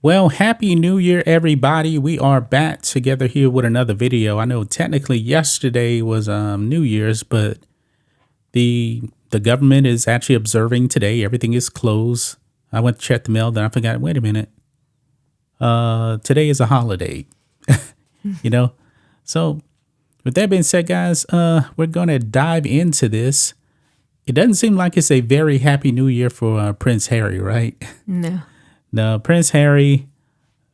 Well, happy new year, everybody. We are back together here with another video. I know technically yesterday was New Year's, but the government is actually observing today. Everything is closed. I went to check the mail, then I forgot, wait a minute. Today is a holiday. you know? So with that being said, guys, we're gonna dive into this. It doesn't seem like it's a very happy new year for Prince Harry, right? No. Now, Prince Harry,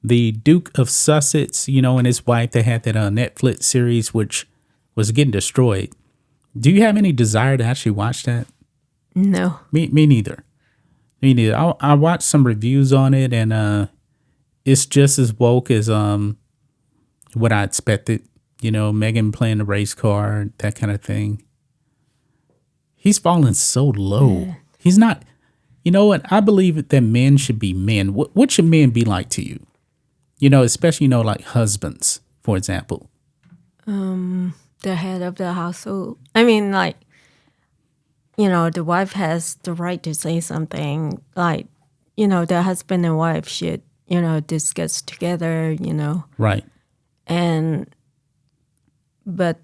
the Duke of Sussex, and his wife, they had that Netflix series, which was getting destroyed. Do you have any desire to actually watch that? No. Me neither. Me neither. I watched some reviews on it, and it's just as woke as what I expected. Meghan playing the race car, that kind of thing. He's fallen so low. Yeah. He's not. You know what? I believe that men should be men. What should men be like to you? Especially, like husbands, for example. The head of the household. I mean, like, the wife has the right to say something. Like, the husband and wife should, discuss together, Right. But,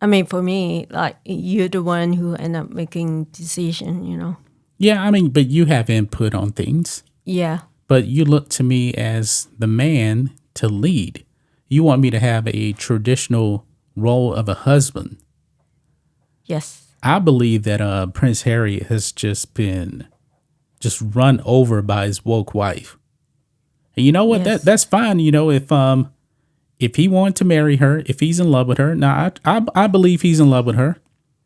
I mean, for me, like, you're the one who end up making decision. Yeah, I mean, but you have input on things. Yeah. But you look to me as the man to lead. You want me to have a traditional role of a husband. Yes. I believe that Prince Harry has just been run over by his woke wife. And you know what? Yes. That's fine. If he wanted to marry her, if he's in love with her, now I believe he's in love with her.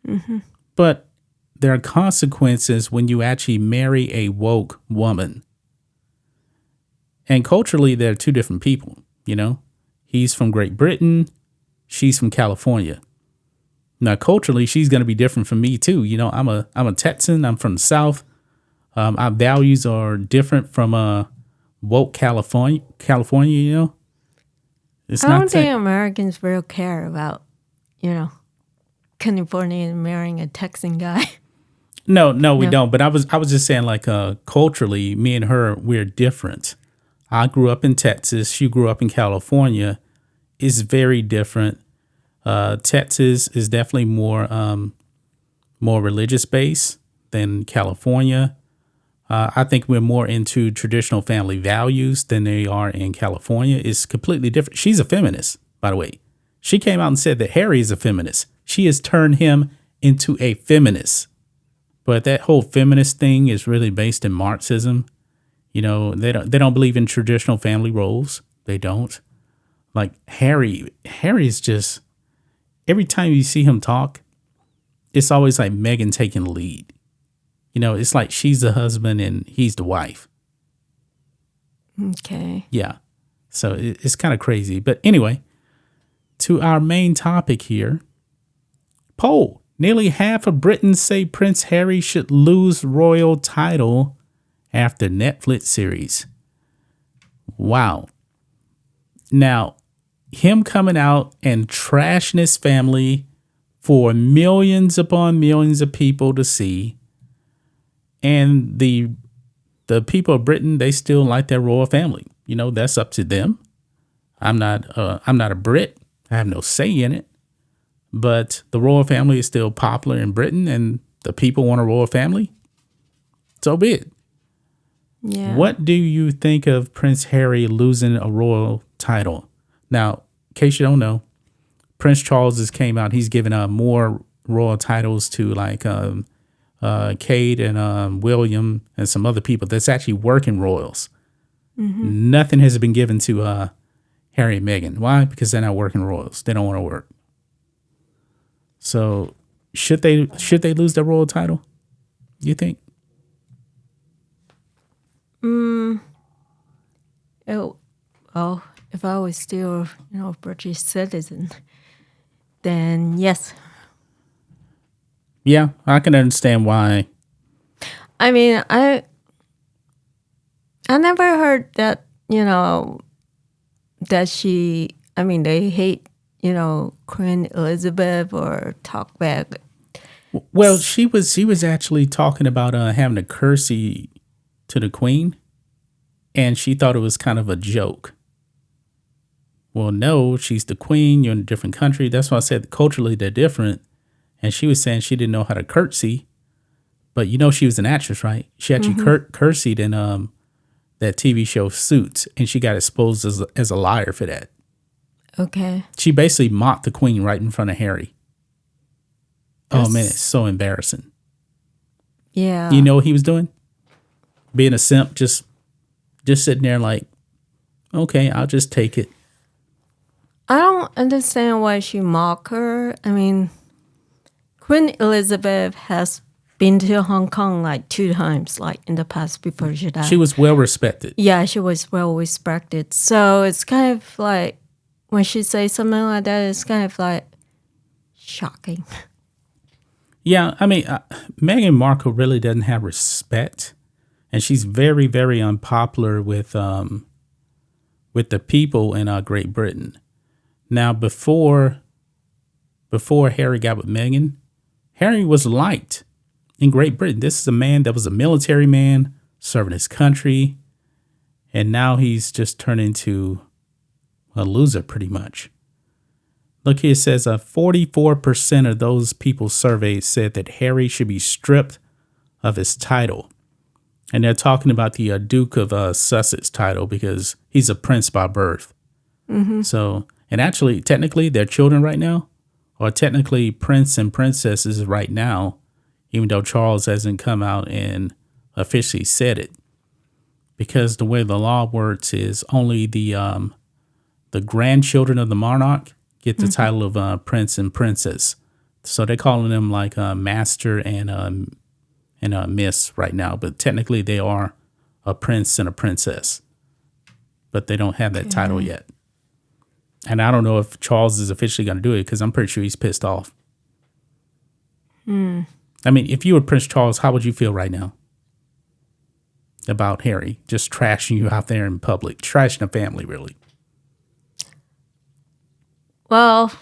Mm-hmm. But there are consequences when you actually marry a woke woman. And culturally, they're two different people, He's from Great Britain. She's from California. Now, culturally, she's going to be different from me, too. I'm a Texan. I'm from the South. Our values are different from woke California, It's I not don't think Americans really care about, Californian marrying a Texan guy. No, we don't. But I was just saying, like, culturally, me and her, we're different. I grew up in Texas. She grew up in California. It's very different. Texas is definitely more religious based than California. I think we're more into traditional family values than they are in California. It's completely different. She's a feminist, by the way. She came out and said that Harry is a feminist. She has turned him into a feminist. But that whole feminist thing is really based in Marxism. They don't believe in traditional family roles. They don't. Like Harry's just, every time you see him talk, it's always like Meghan taking the lead. It's like she's the husband and he's the wife. Okay. Yeah. So it's kind of crazy. But anyway, to our main topic here. Poll. Nearly half of Britons say Prince Harry should lose royal title after Netflix series. Wow. Now, him coming out and trashing his family for millions upon millions of people to see. And the people of Britain, they still like their royal family. That's up to them. I'm not a Brit. I have no say in it. But the royal family is still popular in Britain, and the people want a royal family. So be it. Yeah. What do you think of Prince Harry losing a royal title? Now, in case you don't know, Prince Charles just came out. He's given more royal titles to like Kate and William and some other people that's actually working royals. Mm-hmm. Nothing has been given to Harry and Meghan. Why? Because they're not working royals. They don't want to work. So should they lose their royal title? You think? Well, if I was still, a British citizen, then yes. Yeah, I can understand why. I mean, I never heard that, that they hate, Queen Elizabeth or talk back. Well, she was actually talking about having a curtsy to the Queen. And she thought it was kind of a joke. Well, no, she's the queen. You're in a different country. That's why I said culturally they're different. And she was saying she didn't know how to curtsy. But you know she was an actress, right? She actually curtsied in that TV show Suits. And she got exposed as a liar for that. Okay. She basically mocked the queen right in front of Harry. Oh, man, it's so embarrassing. Yeah. You know what he was doing? Being a simp, just sitting there like, okay, I'll just take it. I don't understand why she mocked her. I mean, Queen Elizabeth has been to Hong Kong like 2 times, like in the past before she died. She was well respected. Yeah, she was well respected. So it's kind of like when she says something like that, it's kind of like shocking. Yeah, I mean, Meghan Markle really doesn't have respect, and she's very, very unpopular with the people in Great Britain. Now, before Harry got with Meghan, Harry was liked in Great Britain. This is a man that was a military man serving his country, and now he's just turned into a loser pretty much. Look here, it says 44% of those people surveyed said that Harry should be stripped of his title. And they're talking about the Duke of Sussex title because he's a prince by birth. Mm-hmm. So, and actually, technically, their children right now are technically prince and princesses right now, even though Charles hasn't come out and officially said it. Because the way the law works is only the grandchildren of the monarch get the title of prince and princess. So they're calling them like master and miss right now. But technically they are a prince and a princess. But they don't have that title yet. And I don't know if Charles is officially going to do it because I'm pretty sure he's pissed off. I mean, if you were Prince Charles, how would you feel right now about Harry just trashing you out there in public, trashing the family, really? Well,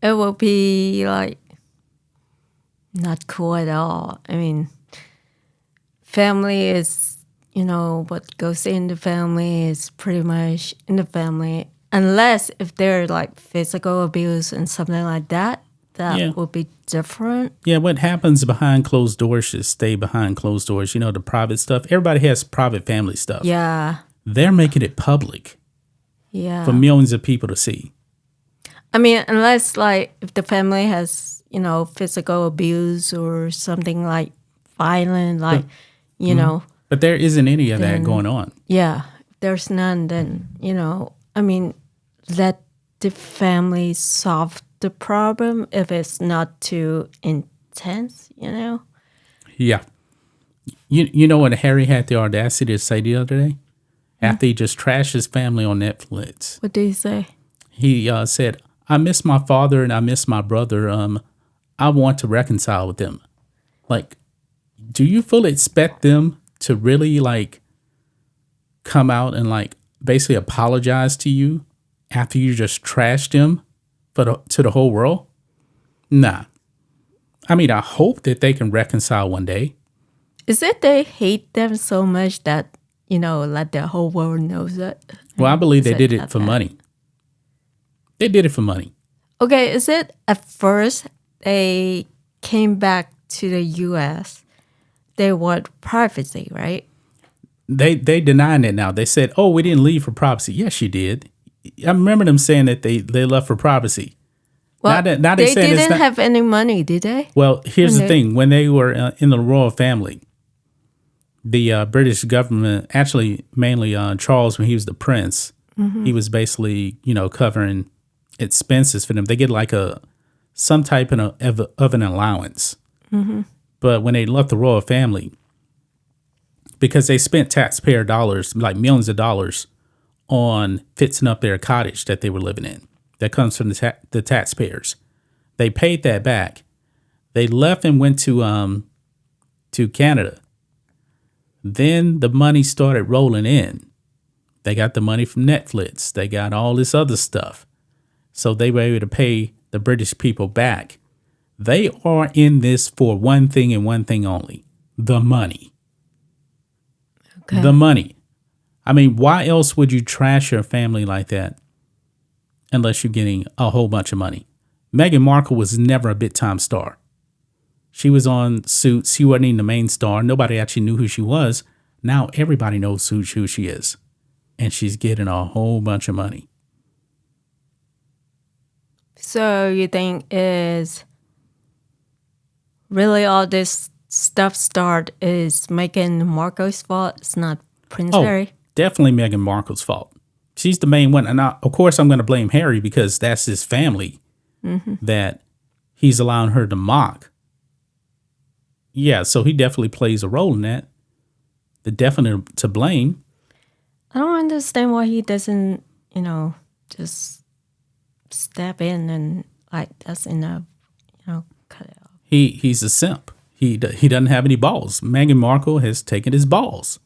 it will be like not cool at all. I mean, family is, what goes in the family is pretty much in the family. Unless if they're like physical abuse and something like that, would be different. Yeah, what happens behind closed doors should stay behind closed doors. The private stuff. Everybody has private family stuff. Yeah. They're making it public. Yeah. For millions of people to see. I mean, unless like if the family has, physical abuse or something like violent, like, But there isn't any of that going on. Yeah. If there's none, then, I mean, let the family solve the problem if it's not too intense, Yeah. You know what Harry had the audacity to say the other day? After he just trashed his family on Netflix. What did he say? He said, I miss my father and I miss my brother. I want to reconcile with them. Like, do you fully expect them to really like come out and like basically apologize to you after you just trashed them to the whole world? Nah. I mean, I hope that they can reconcile one day. Is it they hate them so much that, let the whole world knows it? Well, I believe they did it for money. They did it for money. Okay, is it at first they came back to the U.S., they want privacy, right? They denying it now. They said, oh, we didn't leave for privacy. Yes, you did. I remember them saying that they left for privacy. Well, now they didn't have any money, did they? Well, here's the thing. When they were in the royal family, the British government, actually mainly Charles, when he was the prince, he was basically, covering expenses for them. They get like some type of an allowance. But when they left the royal family, because they spent taxpayer dollars, like millions of dollars, on fixing up their cottage that they were living in. That comes from the taxpayers. They paid that back. They left and went to Canada. Then the money started rolling in. They got the money from Netflix. They got all this other stuff. So they were able to pay the British people back. They are in this for one thing and one thing only: the money. Okay. The money. I mean, why else would you trash your family like that unless you're getting a whole bunch of money? Meghan Markle was never a big time star. She was on Suits. She wasn't even the main star. Nobody actually knew who she was. Now everybody knows who she is. And she's getting a whole bunch of money. So you think is really all this stuff is Meghan Markle's fault? It's not Prince Harry? Definitely Meghan Markle's fault. She's the main one. And of course, I'm going to blame Harry because that's his family that he's allowing her to mock. Yeah, so he definitely plays a role in that. The definite to blame. I don't understand why he doesn't, just step in and like that's enough, cut it off. He's a simp. He doesn't have any balls. Meghan Markle has taken his balls.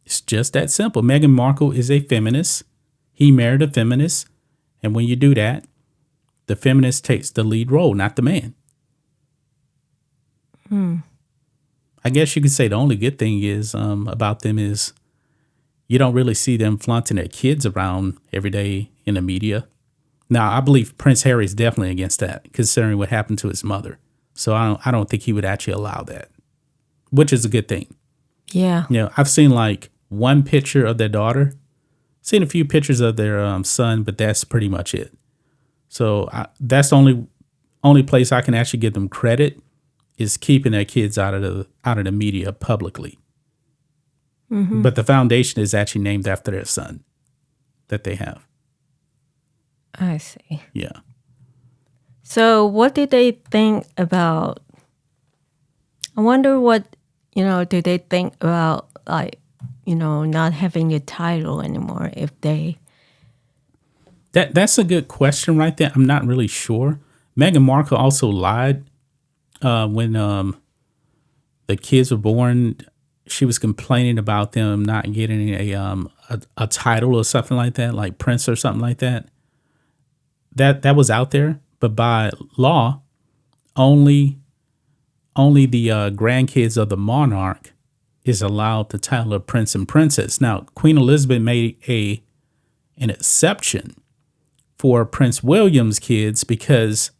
It's just that simple. Meghan Markle is a feminist. He married a feminist. And when you do that, the feminist takes the lead role, not the man. I guess you could say the only good thing is about them is you don't really see them flaunting their kids around every day in the media. Now, I believe Prince Harry is definitely against that, considering what happened to his mother. So I don't think he would actually allow that, which is a good thing. Yeah. I've seen like one picture of their daughter, seen a few pictures of their son, but that's pretty much it. So that's the only place I can actually give them credit is keeping their kids out of the media publicly. But the foundation is actually named after their son that they have. I see. Yeah. So what did they think about, I wonder what, do they think about like, not having the title anymore if they... That's a good question right there. I'm not really sure. Meghan Markle also lied when the kids were born. She was complaining about them not getting a title or something like that, like Prince or something like that. That was out there, but by law, only the grandkids of the monarch is allowed the title of Prince and Princess. Now, Queen Elizabeth made an exception for Prince William's kids because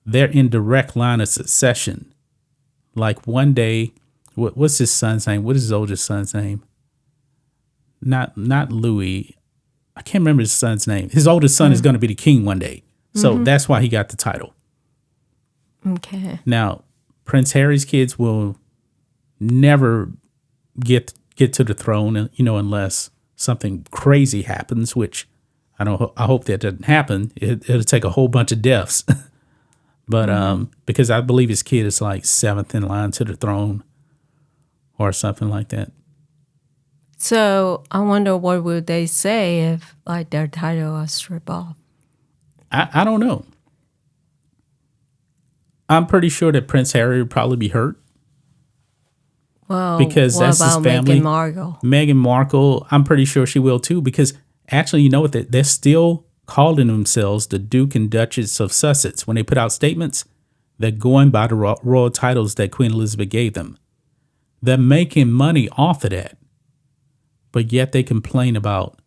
they're in direct line of succession. Like one day, what's his son's name? What is his oldest son's name? Not Louis. I can't remember his son's name. His oldest son is going to be the king one day. So that's why he got the title. Okay. Now, Prince Harry's kids will never get to the throne, unless something crazy happens, which I hope that doesn't happen. It'll take a whole bunch of deaths. But because I believe his kid is like 7th in line to the throne or something like that. So I wonder what would they say if like their title was stripped off. I don't know. I'm pretty sure that Prince Harry would probably be hurt. Well, because what that's about his family. Meghan Markle? Meghan Markle, I'm pretty sure she will too, because actually, you know what? They're still calling themselves the Duke and Duchess of Sussex. When they put out statements, they're going by the royal titles that Queen Elizabeth gave them. They're making money off of that, but yet they complain about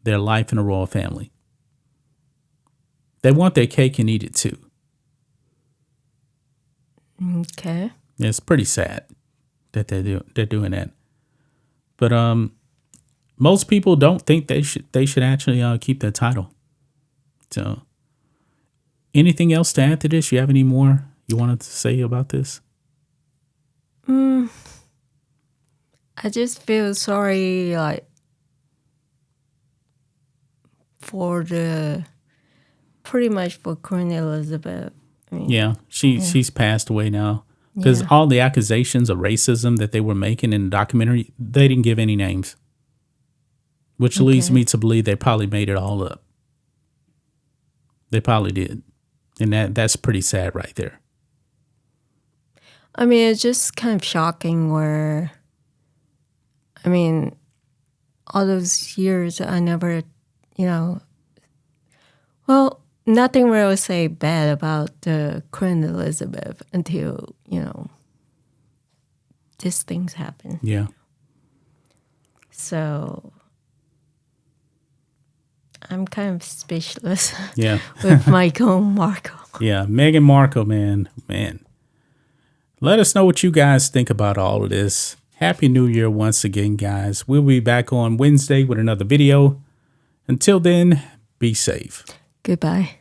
their life in the royal family. They want their cake and eat it too. Okay. It's pretty sad that they're doing that. But most people don't think they should actually keep their title. So, anything else to add to this? You have any more you wanted to say about this? I just feel sorry, like, pretty much for Queen Elizabeth. I mean, Yeah, she's passed away now. Because all the accusations of racism that they were making in the documentary, they didn't give any names. Which leads me to believe they probably made it all up. They probably did. And that's pretty sad right there. I mean, it's just kind of shocking where, I mean, all those years I never, well, nothing really say bad about the Queen Elizabeth until, these things happen. Yeah. So I'm kind of speechless Yeah. with Michael and Markle. Yeah. Meghan Markle, man. Let us know what you guys think about all of this. Happy New Year once again, guys. We'll be back on Wednesday with another video. Until then, be safe. Goodbye.